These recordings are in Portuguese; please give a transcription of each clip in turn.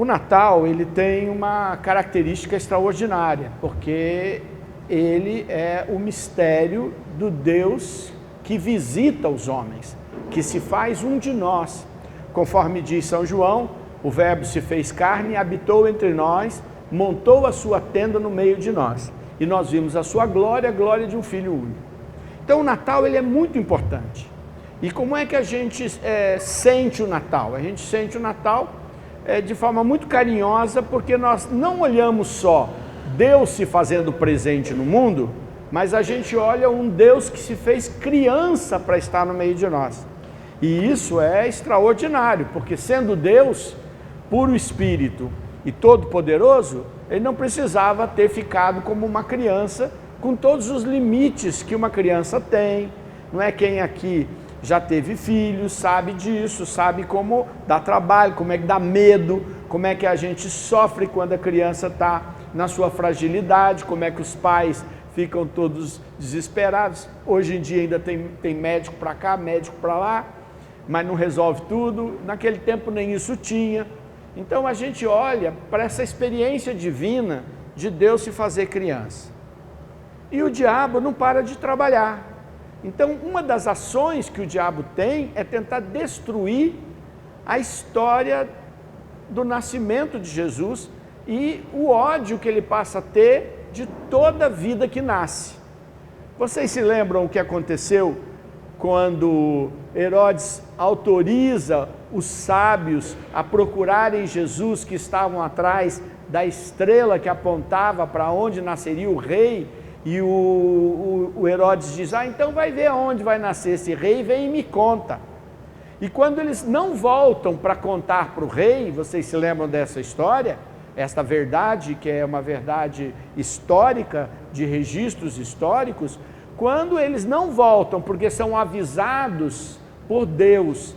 O Natal, ele tem uma característica extraordinária, porque ele é o mistério do Deus que visita os homens, que se faz um de nós. Conforme diz São João, o Verbo se fez carne e habitou entre nós, montou a sua tenda no meio de nós. E nós vimos a sua glória, a glória de um Filho único. Então o Natal, ele é muito importante. E como é que a gente sente o Natal? A gente sente o Natal de forma muito carinhosa, porque nós não olhamos só Deus se fazendo presente no mundo, mas a gente olha um Deus que se fez criança para estar no meio de nós. E isso é extraordinário, porque sendo Deus, puro Espírito e todo-poderoso, ele não precisava ter ficado como uma criança, com todos os limites que uma criança tem. Não é? Quem aqui já teve filhos, sabe disso, sabe como dá trabalho, como é que dá medo, como é que a gente sofre quando a criança está na sua fragilidade, como é que os pais ficam todos desesperados. Hoje em dia ainda tem médico para cá, médico para lá, mas não resolve tudo. Naquele tempo nem isso tinha. Então a gente olha para essa experiência divina de Deus se fazer criança. E o diabo não para de trabalhar. Então, uma das ações que o diabo tem é tentar destruir a história do nascimento de Jesus e o ódio que ele passa a ter de toda a vida que nasce. Vocês se lembram o que aconteceu quando Herodes autoriza os sábios a procurarem Jesus, que estavam atrás da estrela que apontava para onde nasceria o rei? E o Herodes diz, então vai ver aonde vai nascer esse rei, vem e me conta. E quando eles não voltam para contar para o rei, vocês se lembram dessa história? Esta verdade, que é uma verdade histórica, de registros históricos, quando eles não voltam, porque são avisados por Deus,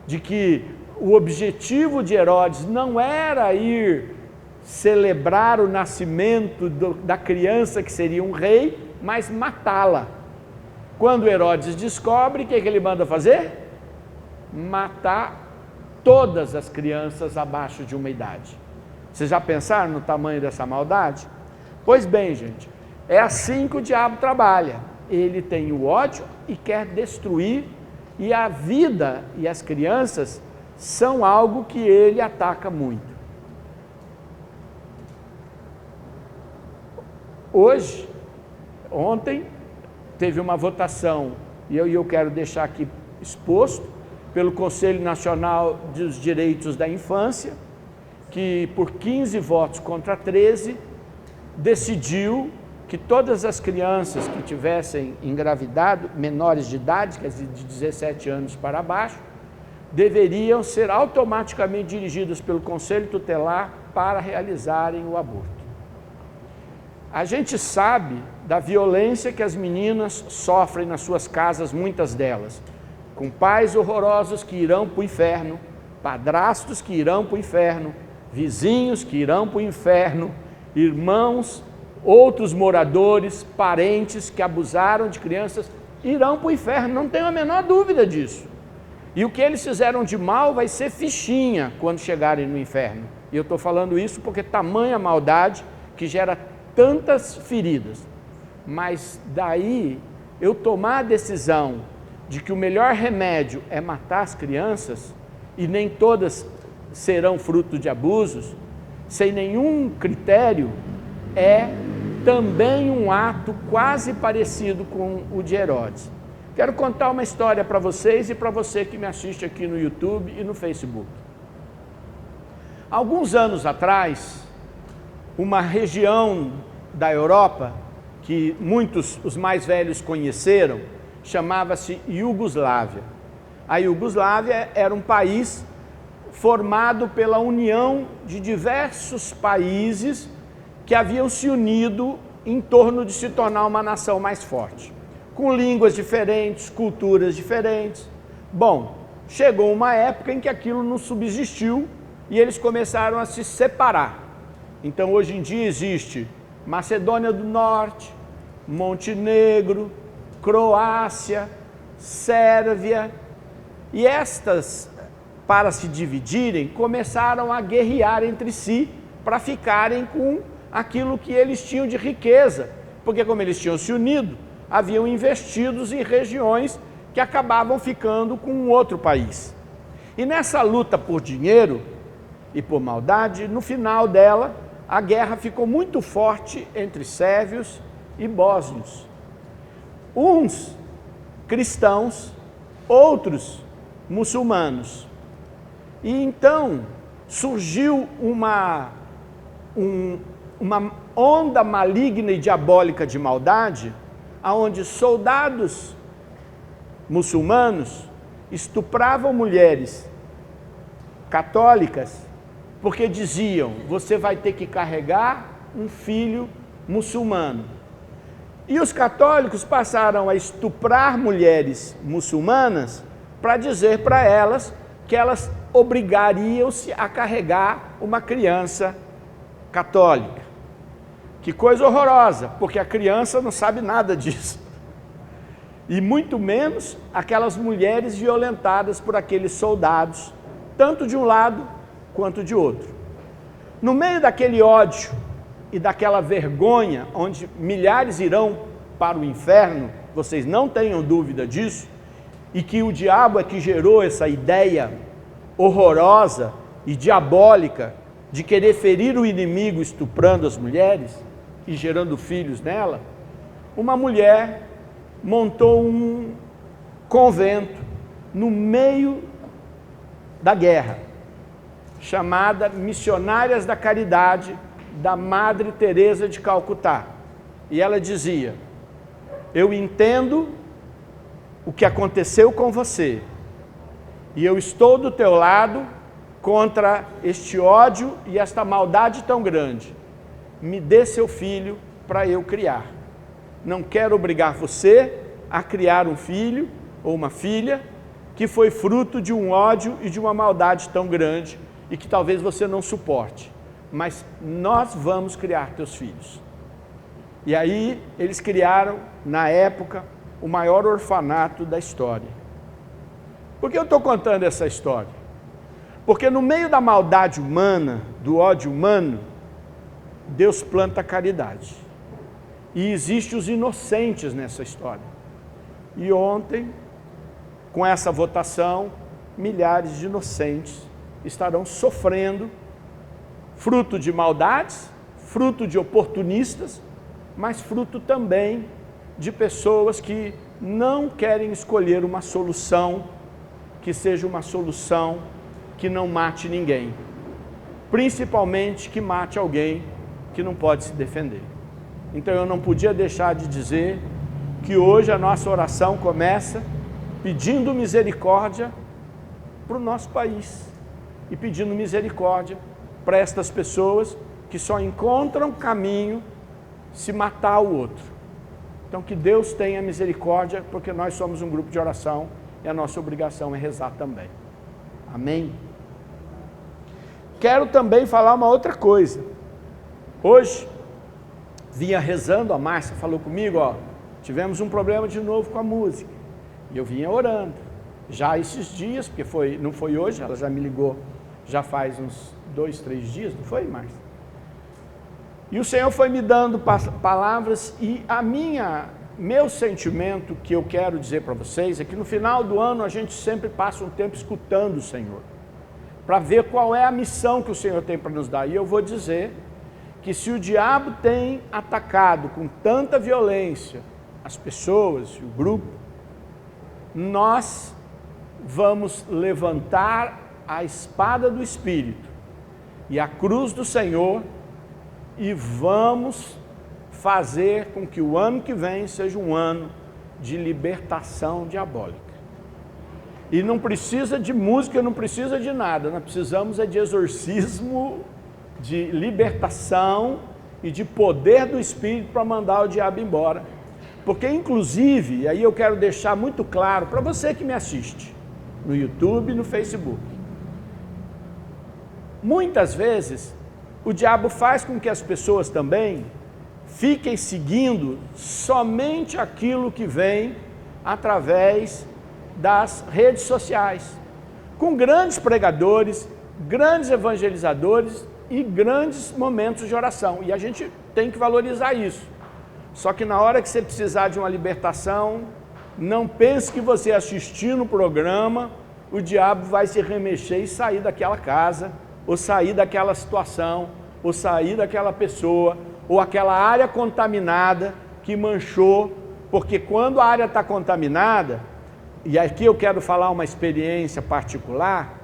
de que o objetivo de Herodes não era ir celebrar o nascimento da criança que seria um rei, mas matá-la. Quando Herodes descobre, o que ele manda fazer? Matar todas as crianças abaixo de uma idade. Vocês já pensaram no tamanho dessa maldade? Pois bem, gente, é assim que o diabo trabalha. Ele tem o ódio e quer destruir, e a vida e as crianças são algo que ele ataca muito. Ontem, teve uma votação, e eu quero deixar aqui exposto, pelo Conselho Nacional dos Direitos da Infância, que por 15 votos contra 13, decidiu que todas as crianças que tivessem engravidado, menores de idade, quer dizer, de 17 anos para baixo, deveriam ser automaticamente dirigidas pelo Conselho Tutelar para realizarem o aborto. A gente sabe da violência que as meninas sofrem nas suas casas, muitas delas, com pais horrorosos que irão para o inferno, padrastos que irão para o inferno, vizinhos que irão para o inferno, irmãos, outros moradores, parentes que abusaram de crianças, irão para o inferno, não tenho a menor dúvida disso. E o que eles fizeram de mal vai ser fichinha quando chegarem no inferno. E eu estou falando isso porque tamanha maldade que gera tantas feridas. Mas daí eu tomar a decisão de que o melhor remédio é matar as crianças, e nem todas serão fruto de abusos, sem nenhum critério, é também um ato quase parecido com o de Herodes. Quero contar uma história para vocês e para você que me assiste aqui no YouTube e no Facebook. Alguns anos atrás, uma região da Europa, que muitos, os mais velhos, conheceram, chamava-se Iugoslávia. A Iugoslávia era um país formado pela união de diversos países que haviam se unido em torno de se tornar uma nação mais forte, com línguas diferentes, culturas diferentes. Bom, chegou uma época em que aquilo não subsistiu e eles começaram a se separar. Então, hoje em dia existe Macedônia do Norte, Montenegro, Croácia, Sérvia, e estas para se dividirem, começaram a guerrear entre si para ficarem com aquilo que eles tinham de riqueza, porque como eles tinham se unido, haviam investidos em regiões que acabavam ficando com um outro país. E nessa luta por dinheiro e por maldade, no final dela, a guerra ficou muito forte entre sérvios e bósnios. Uns cristãos, outros muçulmanos. E então surgiu uma onda maligna e diabólica de maldade, aonde soldados muçulmanos estupravam mulheres católicas, porque diziam, você vai ter que carregar um filho muçulmano. E os católicos passaram a estuprar mulheres muçulmanas para dizer para elas que elas obrigariam-se a carregar uma criança católica. Que coisa horrorosa, porque a criança não sabe nada disso. E muito menos aquelas mulheres violentadas por aqueles soldados, tanto de um lado quanto de outro. No meio daquele ódio e daquela vergonha, onde milhares irão para o inferno, vocês não tenham dúvida disso, e que o diabo é que gerou essa ideia horrorosa e diabólica de querer ferir o inimigo estuprando as mulheres e gerando filhos nela, uma mulher montou um convento no meio da guerra, chamada Missionárias da Caridade da Madre Teresa de Calcutá. E ela dizia, eu entendo o que aconteceu com você, e eu estou do teu lado contra este ódio e esta maldade tão grande. Me dê seu filho para eu criar. Não quero obrigar você a criar um filho ou uma filha que foi fruto de um ódio e de uma maldade tão grande e que talvez você não suporte. Mas nós vamos criar teus filhos. E aí eles criaram, na época, o maior orfanato da história. Por que eu estou contando essa história? Porque no meio da maldade humana, do ódio humano, Deus planta a caridade. E existem os inocentes nessa história. E ontem, com essa votação, milhares de inocentes estarão sofrendo, fruto de maldades, fruto de oportunistas, mas fruto também de pessoas que não querem escolher uma solução que seja uma solução que não mate ninguém, principalmente que mate alguém que não pode se defender. Então eu não podia deixar de dizer que hoje a nossa oração começa pedindo misericórdia para o nosso país e pedindo misericórdia para estas pessoas que só encontram caminho se matar o outro. Então que Deus tenha misericórdia, porque nós somos um grupo de oração e a nossa obrigação é rezar também. Amém? Quero também falar uma outra coisa. Hoje, vinha rezando, a Márcia falou comigo, ó, tivemos um problema de novo com a música. E eu vinha orando. Já esses dias, porque não foi hoje, ela já me ligou, já faz uns 2, 3 dias, não foi, Márcia? E o Senhor foi me dando palavras e meu sentimento que eu quero dizer para vocês é que no final do ano a gente sempre passa um tempo escutando o Senhor, para ver qual é a missão que o Senhor tem para nos dar. E eu vou dizer que se o diabo tem atacado com tanta violência as pessoas e o grupo, nós vamos levantar a espada do Espírito e a cruz do Senhor e vamos fazer com que o ano que vem seja um ano de libertação diabólica. E não precisa de música, não precisa de nada, nós precisamos de exorcismo, de libertação e de poder do Espírito para mandar o diabo embora. Porque inclusive, e aí eu quero deixar muito claro para você que me assiste, no YouTube e no Facebook, muitas vezes o diabo faz com que as pessoas também fiquem seguindo somente aquilo que vem através das redes sociais. com grandes pregadores, grandes evangelizadores e grandes momentos de oração. E a gente tem que valorizar isso. Só que na hora que você precisar de uma libertação, não pense que você assistindo o programa, o diabo vai se remexer e sair daquela casa, ou sair daquela situação, ou sair daquela pessoa, ou aquela área contaminada que manchou, porque quando a área está contaminada, e aqui eu quero falar uma experiência particular,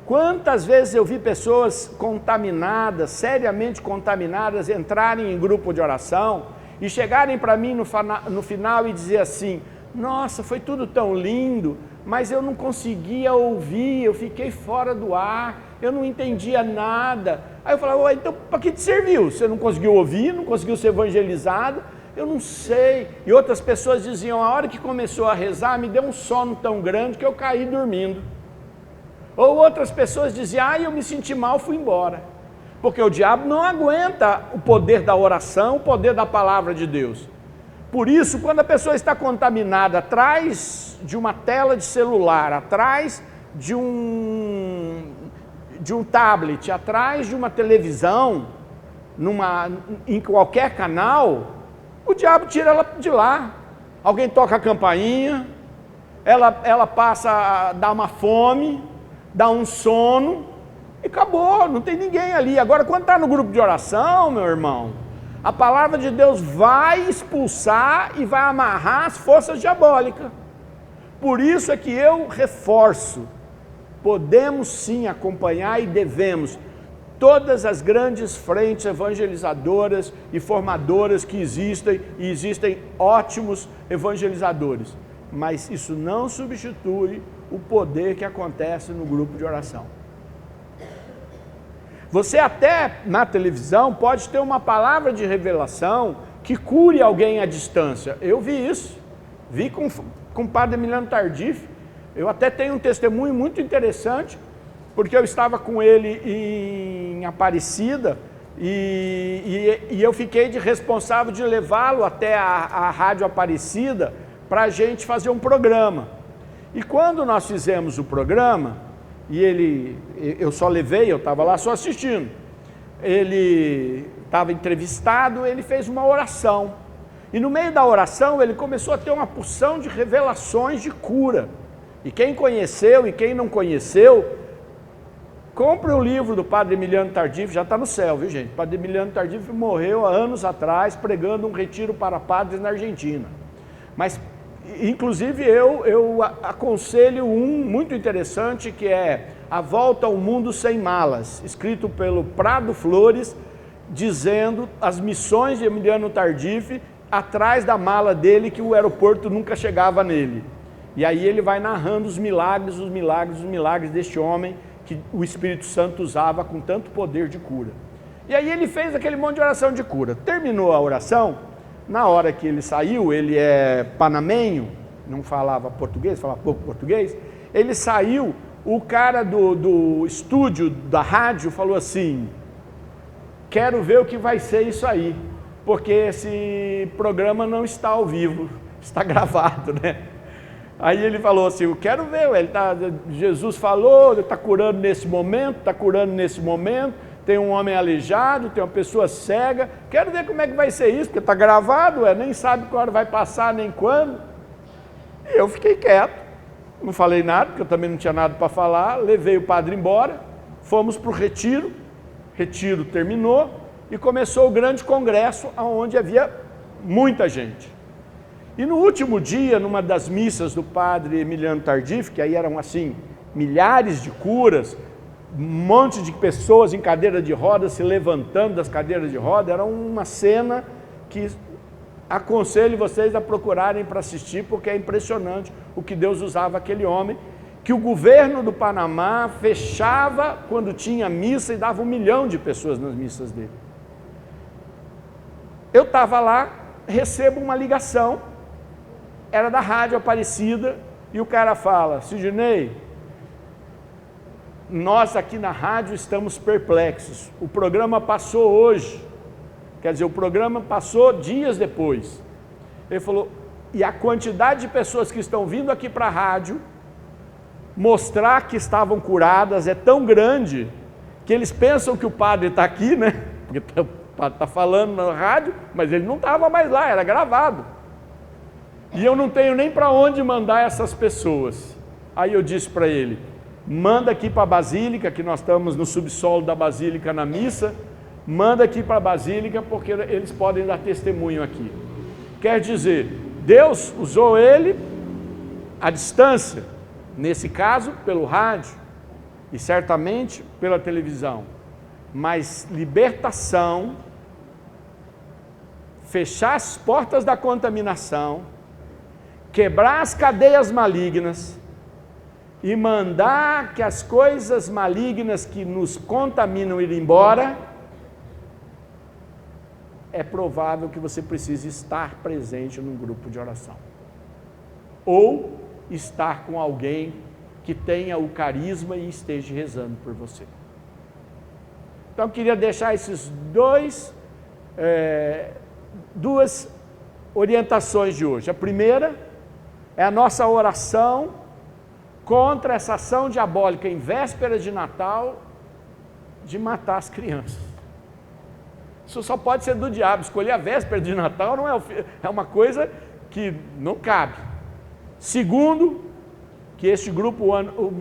quantas vezes eu vi pessoas contaminadas, seriamente contaminadas, entrarem em grupo de oração e chegarem para mim no final e dizer assim, nossa, foi tudo tão lindo, mas eu não conseguia ouvir, eu fiquei fora do ar, eu não entendia nada. Aí eu falava, então para que te serviu? Você não conseguiu ouvir, não conseguiu ser evangelizado? Eu não sei. E outras pessoas diziam, a hora que começou a rezar, me deu um sono tão grande que eu caí dormindo. Ou outras pessoas diziam, eu me senti mal, fui embora. Porque o diabo não aguenta o poder da oração, o poder da palavra de Deus. Por isso, quando a pessoa está contaminada atrás de uma tela de celular, atrás de um tablet, atrás de uma televisão, em qualquer canal, o diabo tira ela de lá. Alguém toca a campainha, ela passa a dar uma fome, dá um sono e acabou, não tem ninguém ali. Agora, quando está no grupo de oração, meu irmão, a palavra de Deus vai expulsar e vai amarrar as forças diabólicas. Por isso é que eu reforço, podemos sim acompanhar e devemos todas as grandes frentes evangelizadoras e formadoras que existem, e existem ótimos evangelizadores, mas isso não substitui o poder que acontece no grupo de oração. Você até na televisão pode ter uma palavra de revelação que cure alguém à distância. Eu vi isso, vi com o padre Emiliano Tardif. Eu até tenho um testemunho muito interessante, porque eu estava com ele em Aparecida e eu fiquei de responsável de levá-lo até a Rádio Aparecida para a gente fazer um programa. E quando nós fizemos o programa, eu só levei, eu estava lá só assistindo, ele estava entrevistado, ele fez uma oração, e no meio da oração ele começou a ter uma porção de revelações de cura, e quem conheceu e quem não conheceu, compre o livro do padre Emiliano Tardif, já está no céu, viu gente? O padre Emiliano Tardif morreu há anos atrás pregando um retiro para padres na Argentina, mas inclusive eu aconselho um muito interessante que é A Volta ao Mundo Sem Malas, escrito pelo Prado Flores, dizendo as missões de Emiliano Tardif atrás da mala dele, que o aeroporto nunca chegava nele. E aí ele vai narrando os milagres deste homem que o Espírito Santo usava com tanto poder de cura. E aí ele fez aquele monte de oração de cura. Terminou a oração. Na hora que ele saiu, ele é panamenho, não falava português, falava pouco português, ele saiu, o cara do estúdio da rádio falou assim, quero ver o que vai ser isso aí, porque esse programa não está ao vivo, está gravado, né? Aí ele falou assim, eu quero ver, Jesus falou, ele está curando nesse momento, tem um homem aleijado, tem uma pessoa cega, quero ver como é que vai ser isso, porque está gravado, nem sabe que hora vai passar, nem quando. E eu fiquei quieto, não falei nada, porque eu também não tinha nada para falar, levei o padre embora, fomos para o retiro terminou, e começou o grande congresso, onde havia muita gente. E no último dia, numa das missas do padre Emiliano Tardif, que aí eram assim, milhares de curas, um monte de pessoas em cadeira de roda se levantando das cadeiras de roda, era uma cena que aconselho vocês a procurarem para assistir, porque é impressionante o que Deus usava aquele homem, que o governo do Panamá fechava quando tinha missa e dava 1 milhão de pessoas nas missas dele. Eu estava lá, recebo uma ligação, era da Rádio Aparecida, e o cara fala, Sidney, nós aqui na rádio estamos perplexos, o programa passou hoje, quer dizer, o programa passou dias depois. Ele falou, e a quantidade de pessoas que estão vindo aqui para a rádio mostrar que estavam curadas é tão grande que eles pensam que o padre está aqui, né? Porque o padre está falando na rádio, mas ele não estava mais lá, era gravado. E eu não tenho nem para onde mandar essas pessoas. Aí eu disse para ele, manda aqui para a Basílica, que nós estamos no subsolo da Basílica na missa, manda aqui para a Basílica, porque eles podem dar testemunho aqui. Quer dizer, Deus usou ele à distância, nesse caso pelo rádio e certamente pela televisão, mas libertação, fechar as portas da contaminação, quebrar as cadeias malignas e mandar que as coisas malignas que nos contaminam ir embora, é provável que você precise estar presente num grupo de oração. Ou estar com alguém que tenha o carisma e esteja rezando por você. Então eu queria deixar esses duas orientações de hoje. A primeira é a nossa oração contra essa ação diabólica em véspera de Natal de matar as crianças. Isso só pode ser do diabo. Escolher a véspera de Natal não é uma coisa que não cabe. Segundo, que este grupo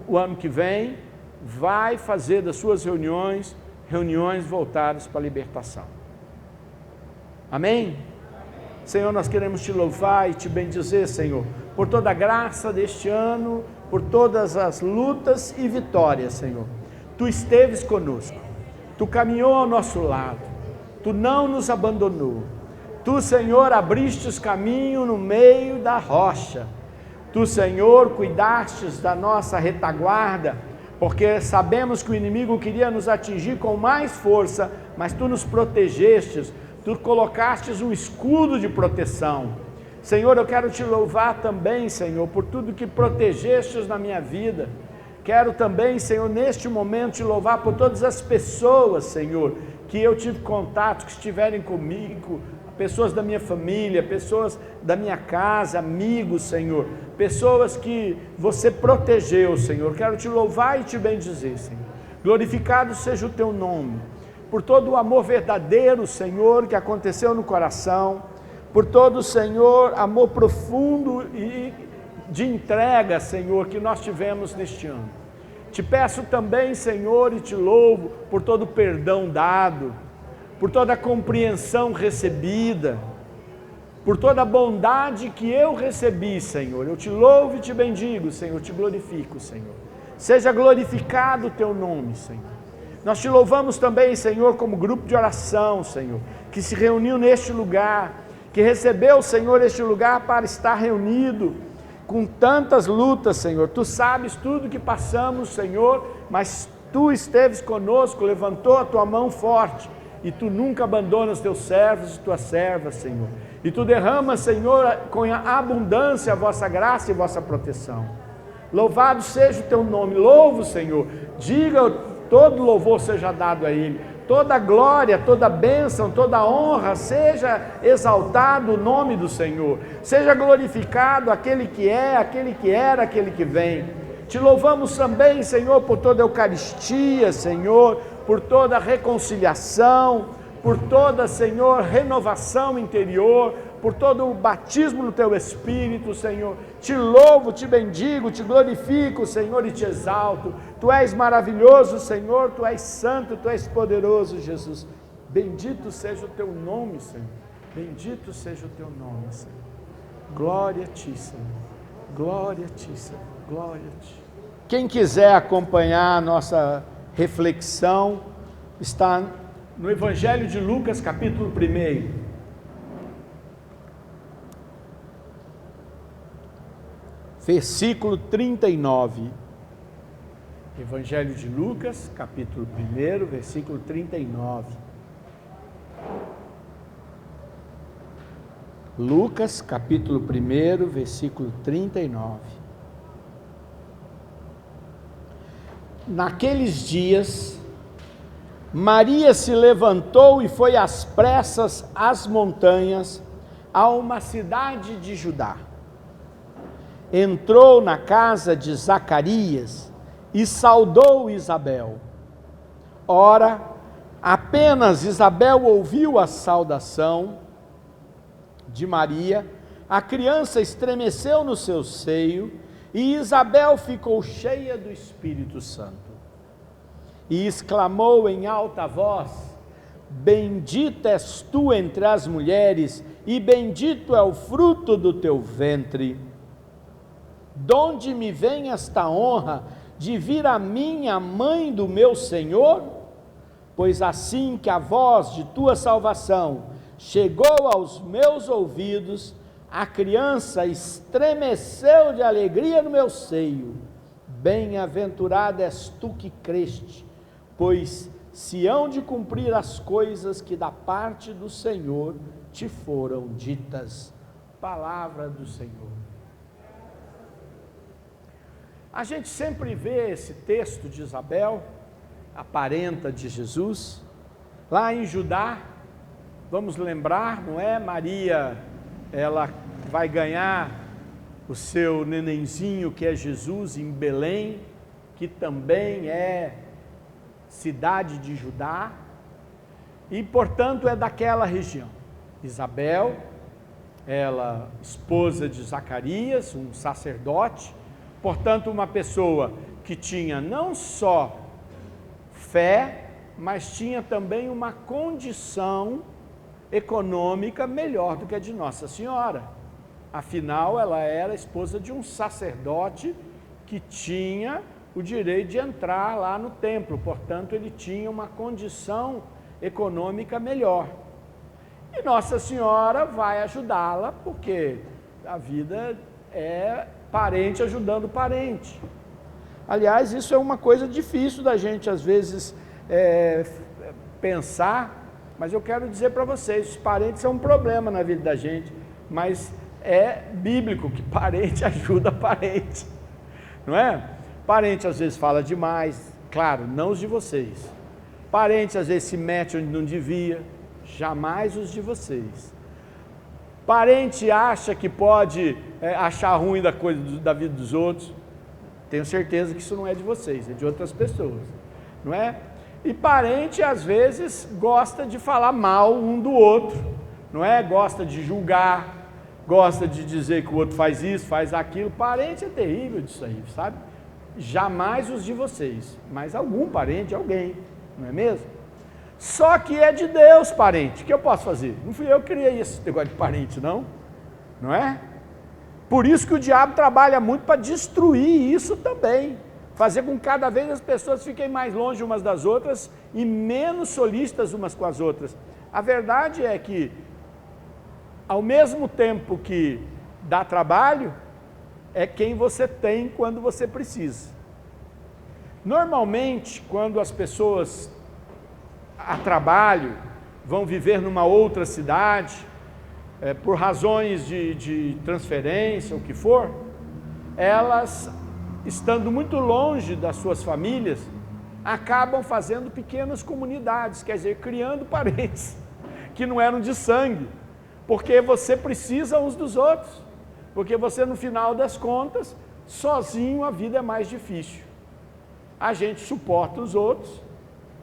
o ano que vem vai fazer das suas reuniões voltadas para a libertação. Amém? Senhor, nós queremos te louvar e te bendizer, Senhor, por toda a graça deste ano, por todas as lutas e vitórias, Senhor. Tu esteves conosco, Tu caminhou ao nosso lado, Tu não nos abandonou. Tu, Senhor, abristes caminho no meio da rocha. Tu, Senhor, cuidastes da nossa retaguarda, porque sabemos que o inimigo queria nos atingir com mais força, mas Tu nos protegestes, Tu colocastes um escudo de proteção. Senhor, eu quero Te louvar também, Senhor, por tudo que protegestes na minha vida. Quero também, Senhor, neste momento Te louvar por todas as pessoas, Senhor, que eu tive contato, que estiverem comigo, pessoas da minha família, pessoas da minha casa, amigos, Senhor, pessoas que Você protegeu, Senhor. Quero Te louvar e Te bendizer, Senhor. Glorificado seja o Teu nome, por todo o amor verdadeiro, Senhor, que aconteceu no coração, por todo, Senhor, amor profundo e de entrega, Senhor, que nós tivemos neste ano. Te peço também, Senhor, e Te louvo por todo o perdão dado, por toda a compreensão recebida, por toda a bondade que eu recebi, Senhor. Eu Te louvo e Te bendigo, Senhor, Te glorifico, Senhor. Seja glorificado o Teu nome, Senhor. Nós Te louvamos também, Senhor, como grupo de oração, Senhor, que se reuniu neste lugar, que recebeu, Senhor, este lugar para estar reunido com tantas lutas, Senhor. Tu sabes tudo que passamos, Senhor, mas Tu esteves conosco, levantou a Tua mão forte, e Tu nunca abandonas Teus servos e Tuas servas, Senhor. E Tu derramas, Senhor, com abundância a Vossa graça e Vossa proteção. Louvado seja o Teu nome, louvo, Senhor, diga todo louvor seja dado a Ele, toda glória, toda bênção, toda honra, seja exaltado o nome do Senhor, seja glorificado aquele que é, aquele que era, aquele que vem. Te louvamos também, Senhor, por toda a Eucaristia, Senhor, por toda a reconciliação, por toda, Senhor, renovação interior, por todo o batismo no Teu Espírito, Senhor. Te louvo, Te bendigo, Te glorifico, Senhor, e Te exalto. Tu és maravilhoso, Senhor, Tu és santo, Tu és poderoso, Jesus. Bendito seja o Teu nome, Senhor. Bendito seja o Teu nome, Senhor. Glória a Ti, Senhor. Glória a Ti, Senhor. Glória a Ti. Quem quiser acompanhar a nossa reflexão, está no Evangelho de Lucas, capítulo 1. Versículo 39. Evangelho de Lucas, capítulo 1, versículo 39. Lucas, capítulo 1, versículo 39. Naqueles dias, Maria se levantou e foi às pressas às montanhas, a uma cidade de Judá. entrou na casa de Zacarias e saudou Isabel. Ora, apenas Isabel ouviu a saudação de Maria, a criança estremeceu no seu seio e Isabel ficou cheia do Espírito Santo. E exclamou em alta voz: bendita és tu entre as mulheres, e bendito é o fruto do teu ventre. Donde me vem esta honra de vir a mim, a mãe do meu Senhor? Pois assim que a voz de tua salvação chegou aos meus ouvidos, a criança estremeceu de alegria no meu seio. Bem-aventurada és tu que creste, pois se hão de cumprir as coisas que da parte do Senhor te foram ditas. Palavra do Senhor. A gente sempre vê esse texto de Isabel, a parenta de Jesus, lá em Judá. Vamos lembrar, não é? Maria, ela vai ganhar o seu nenenzinho que é Jesus em Belém, que também é cidade de Judá, e portanto é daquela região. Isabel, ela esposa de Zacarias, um sacerdote, portanto uma pessoa que tinha não só fé, mas tinha também uma condição econômica melhor do que a de Nossa Senhora. Afinal, ela era esposa de um sacerdote que tinha o direito de entrar lá no templo, portanto ele tinha uma condição econômica melhor. E Nossa Senhora vai ajudá-la, porque a vida é parente ajudando parente. Aliás, isso é uma coisa difícil da gente às vezes pensar, mas eu quero dizer para vocês, os parentes são um problema na vida da gente, mas é bíblico que parente ajuda parente, não é? Parente às vezes fala demais, claro, não os de vocês. Parente às vezes se mete onde não devia, jamais os de vocês. Parente acha que pode achar ruim da coisa da vida dos outros, tenho certeza que isso não é de vocês, é de outras pessoas, não é? E parente às vezes gosta de falar mal um do outro, não é? Gosta de julgar, gosta de dizer que o outro faz isso, faz aquilo. Parente é terrível disso aí, sabe? Jamais os de vocês, mas algum parente, alguém, não é mesmo? Só que é de Deus, parente. O que eu posso fazer? Não fui eu que criei esse negócio de parente, não é? Por isso que o diabo trabalha muito para destruir isso também, fazer com que cada vez as pessoas fiquem mais longe umas das outras e menos solícitas umas com as outras. A verdade é que, ao mesmo tempo que dá trabalho, é quem você tem quando você precisa. Normalmente, quando as pessoas a trabalho vão viver numa outra cidade, por razões de transferência, o que for, elas, estando muito longe das suas famílias, acabam fazendo pequenas comunidades, quer dizer, criando parentes que não eram de sangue, porque você precisa uns dos outros, porque você, no final das contas, sozinho a vida é mais difícil. A gente suporta os outros,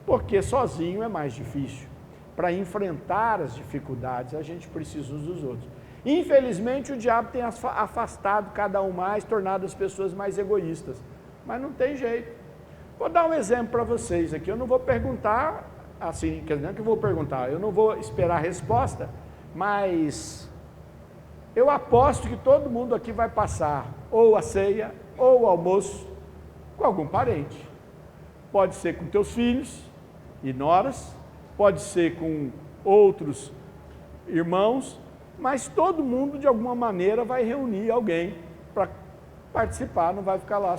porque sozinho é mais difícil. Para enfrentar as dificuldades, a gente precisa uns dos outros. Infelizmente, o diabo tem afastado cada um mais, tornado as pessoas mais egoístas. Mas não tem jeito. Vou dar um exemplo para vocês aqui. Eu não vou perguntar, assim, quer dizer, não é que eu vou perguntar, eu não vou esperar a resposta, mas eu aposto que todo mundo aqui vai passar ou a ceia ou o almoço com algum parente. Pode ser com teus filhos e noras, pode ser com outros irmãos, mas todo mundo de alguma maneira vai reunir alguém para participar, não vai ficar lá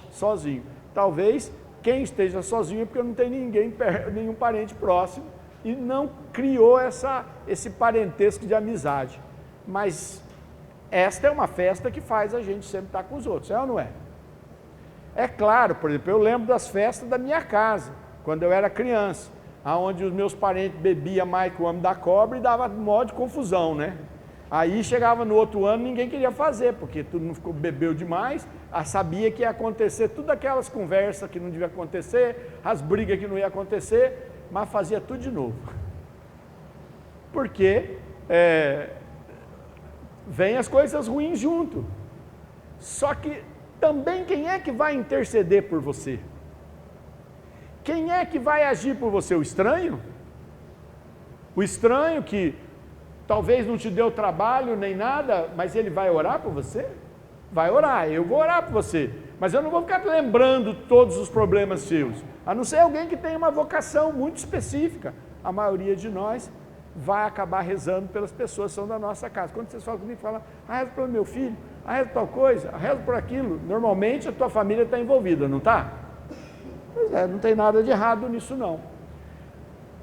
sozinho. Talvez quem esteja sozinho é porque não tem nenhum parente próximo e não criou esse parentesco de amizade. Mas esta é uma festa que faz a gente sempre estar com os outros, é ou não é? É claro, por exemplo, eu lembro das festas da minha casa, quando eu era criança, onde os meus parentes bebiam mais que o homem da cobra e dava mó de confusão, né? Aí chegava no outro ano, ninguém queria fazer, porque todo mundo bebeu demais, sabia que ia acontecer tudo aquelas conversas que não devia acontecer, as brigas que não ia acontecer, mas fazia tudo de novo. Porque vem as coisas ruins junto. Só que também quem é que vai interceder por você? Quem é que vai agir por você? O estranho? O estranho que talvez não te deu trabalho nem nada, mas ele vai orar por você? Vai orar, eu vou orar por você, mas eu não vou ficar lembrando todos os problemas seus, a não ser alguém que tenha uma vocação muito específica. A maioria de nós vai acabar rezando pelas pessoas que são da nossa casa. Quando vocês falam comigo, falam, rezo pelo meu filho, rezo por tal coisa, rezo por aquilo. Normalmente a tua família está envolvida, não está? Pois é, não tem nada de errado nisso não.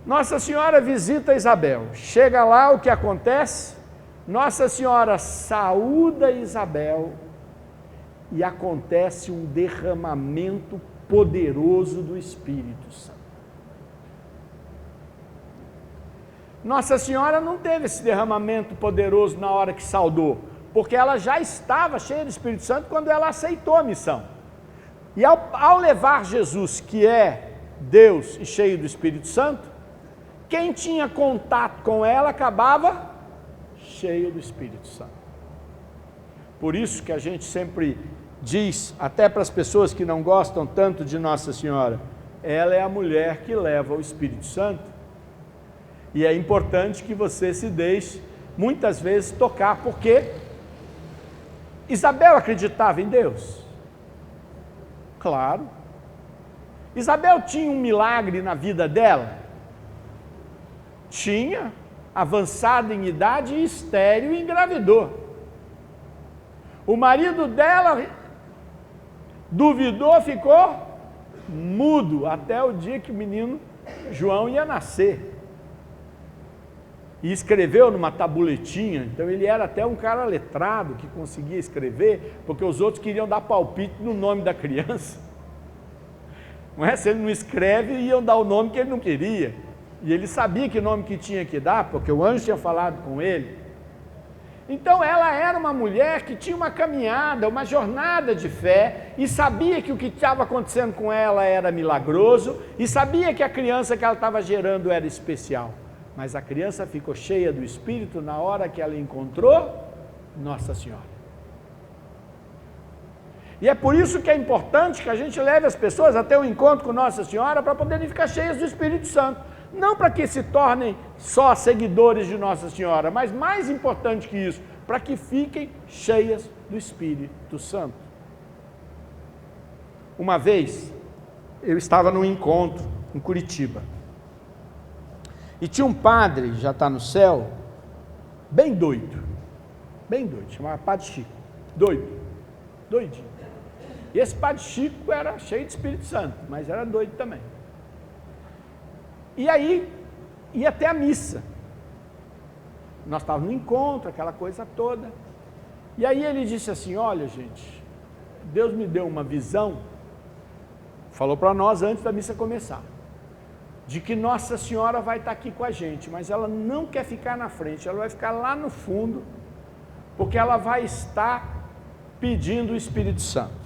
Nossa Senhora visita Isabel, chega lá, o que acontece? Nossa Senhora saúda Isabel e acontece um derramamento poderoso do Espírito Santo. Nossa Senhora não teve esse derramamento poderoso na hora que saudou, porque ela já estava cheia do Espírito Santo quando ela aceitou a missão. E ao levar Jesus, que é Deus e cheio do Espírito Santo, quem tinha contato com ela acabava cheio do Espírito Santo. Por isso que a gente sempre diz, até para as pessoas que não gostam tanto de Nossa Senhora, ela é a mulher que leva o Espírito Santo. E é importante que você se deixe, muitas vezes, tocar, porque Isabel acreditava em Deus? Claro. Isabel tinha um milagre na vida dela? Tinha, avançada em idade e estéril, e engravidou. O marido dela duvidou, ficou mudo até o dia que o menino João ia nascer. E escreveu numa tabuletinha, então ele era até um cara letrado que conseguia escrever, porque os outros queriam dar palpite no nome da criança. Não é? Se ele não escreve, iam dar o nome que ele não queria. E ele sabia que nome que tinha que dar, porque o anjo tinha falado com ele. Então ela era uma mulher que tinha uma caminhada, uma jornada de fé, e sabia que o que estava acontecendo com ela era milagroso, e sabia que a criança que ela estava gerando era especial. Mas a criança ficou cheia do Espírito na hora que ela encontrou Nossa Senhora. E é por isso que é importante que a gente leve as pessoas até o encontro com Nossa Senhora para poderem ficar cheias do Espírito Santo. Não para que se tornem só seguidores de Nossa Senhora, mas mais importante que isso, para que fiquem cheias do Espírito Santo. Uma vez, eu estava num encontro em Curitiba, e tinha um padre, já está no céu, bem doido, chamava Padre Chico, doidinho. E esse Padre Chico era cheio de Espírito Santo, mas era doido também. E aí, ia até a missa. Nós estávamos no encontro, aquela coisa toda. E aí ele disse assim, olha gente, Deus me deu uma visão, falou para nós antes da missa começar, de que Nossa Senhora vai estar aqui com a gente, mas ela não quer ficar na frente, ela vai ficar lá no fundo, porque ela vai estar pedindo o Espírito Santo.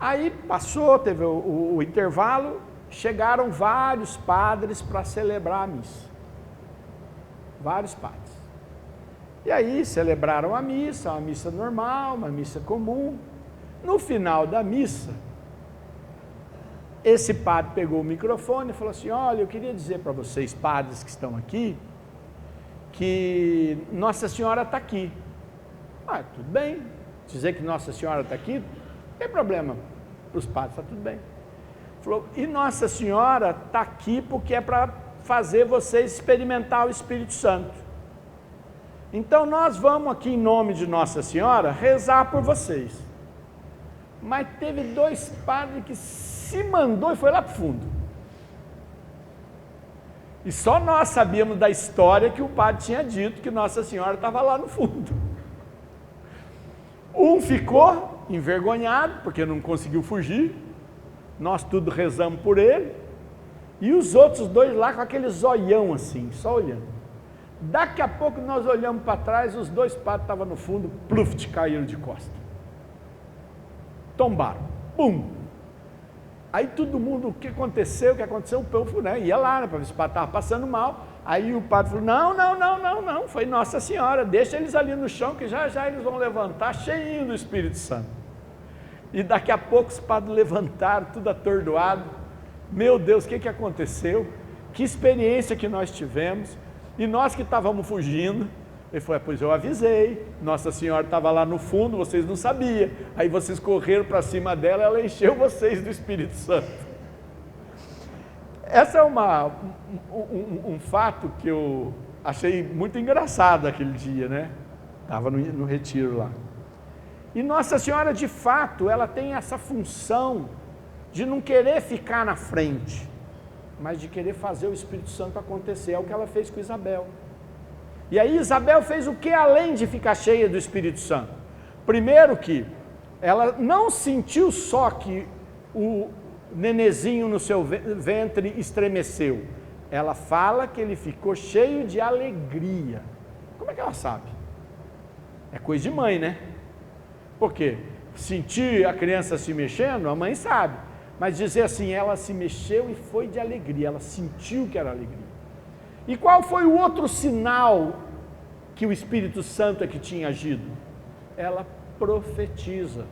Aí passou, teve o intervalo, chegaram vários padres para celebrar a missa. Vários padres. E aí celebraram a missa, uma missa normal, uma missa comum. No final da missa, esse padre pegou o microfone e falou assim, olha, eu queria dizer para vocês, padres que estão aqui, que Nossa Senhora está aqui. Ah, tudo bem, dizer que Nossa Senhora está aqui, não tem problema para os padres, está tudo bem. Falou, e Nossa Senhora está aqui porque é para fazer vocês experimentar o Espírito Santo. Então nós vamos aqui em nome de Nossa Senhora rezar por vocês. Mas teve dois padres que se mandou e foi lá para o fundo. E só nós sabíamos da história que o padre tinha dito que Nossa Senhora estava lá no fundo. Um ficou envergonhado, porque não conseguiu fugir, nós tudo rezamos por ele, e os outros dois lá com aquele zoião assim, só olhando. Daqui a pouco nós olhamos para trás, os 2 padres estavam no fundo, pluft, caíram de costa. Tombaram, pum. Aí todo mundo, o que aconteceu? O povo, né, ia lá, né, para ver se o padre estava passando mal. Aí o padre falou, não, foi Nossa Senhora, deixa eles ali no chão, que já já eles vão levantar, cheinho do Espírito Santo. E daqui a pouco os padres levantaram, tudo atordoado. Meu Deus, o que aconteceu? Que experiência que nós tivemos. E nós que estávamos fugindo, ele falou, pois eu avisei, Nossa Senhora estava lá no fundo, vocês não sabiam. Aí vocês correram para cima dela, ela encheu vocês do Espírito Santo. Essa é um fato que eu achei muito engraçado aquele dia, né? Estava no retiro lá. E Nossa Senhora, de fato, ela tem essa função de não querer ficar na frente, mas de querer fazer o Espírito Santo acontecer. É o que ela fez com Isabel. E aí Isabel fez o que além de ficar cheia do Espírito Santo? Primeiro que ela não sentiu só que o nenezinho no seu ventre estremeceu. Ela fala que ele ficou cheio de alegria. Como é que ela sabe? É coisa de mãe, né? Por quê? Sentir a criança se mexendo, a mãe sabe. Mas dizer assim, ela se mexeu e foi de alegria, ela sentiu que era alegria. E qual foi o outro sinal que o Espírito Santo é que tinha agido? Ela profetiza.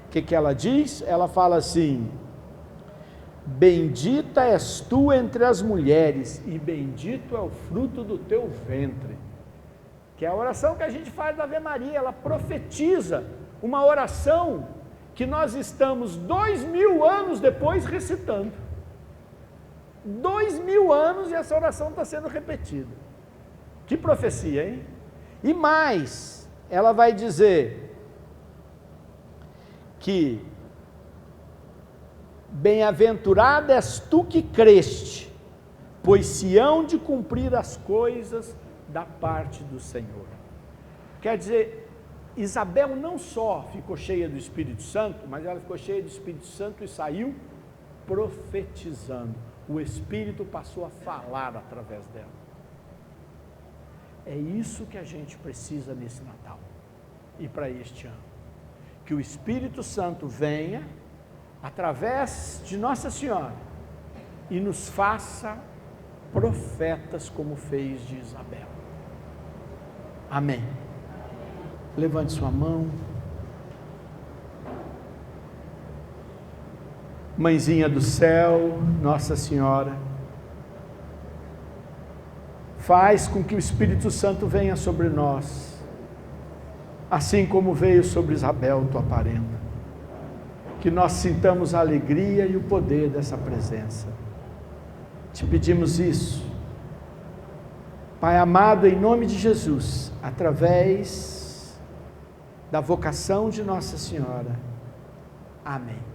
O que ela diz? Ela fala assim, bendita és tu entre as mulheres e bendito é o fruto do teu ventre. Que é a oração que a gente faz da Ave Maria, ela profetiza uma oração que nós estamos 2000 anos depois recitando. 2000 anos e essa oração está sendo repetida. Que profecia, hein? E mais, ela vai dizer que bem-aventurada és tu que creste, pois se hão de cumprir as coisas da parte do Senhor. Quer dizer, Isabel não só ficou cheia do Espírito Santo, mas ela ficou cheia do Espírito Santo e saiu profetizando. O Espírito passou a falar através dela. É isso que a gente precisa nesse Natal e para este ano. Que o Espírito Santo venha através de Nossa Senhora e nos faça profetas como fez de Isabel. Amém. Levante sua mão. Mãezinha do céu, Nossa Senhora, faz com que o Espírito Santo venha sobre nós, assim como veio sobre Isabel, tua parenta. Que nós sintamos a alegria e o poder dessa presença. Te pedimos isso, Pai amado, em nome de Jesus, através da vocação de Nossa Senhora. Amém.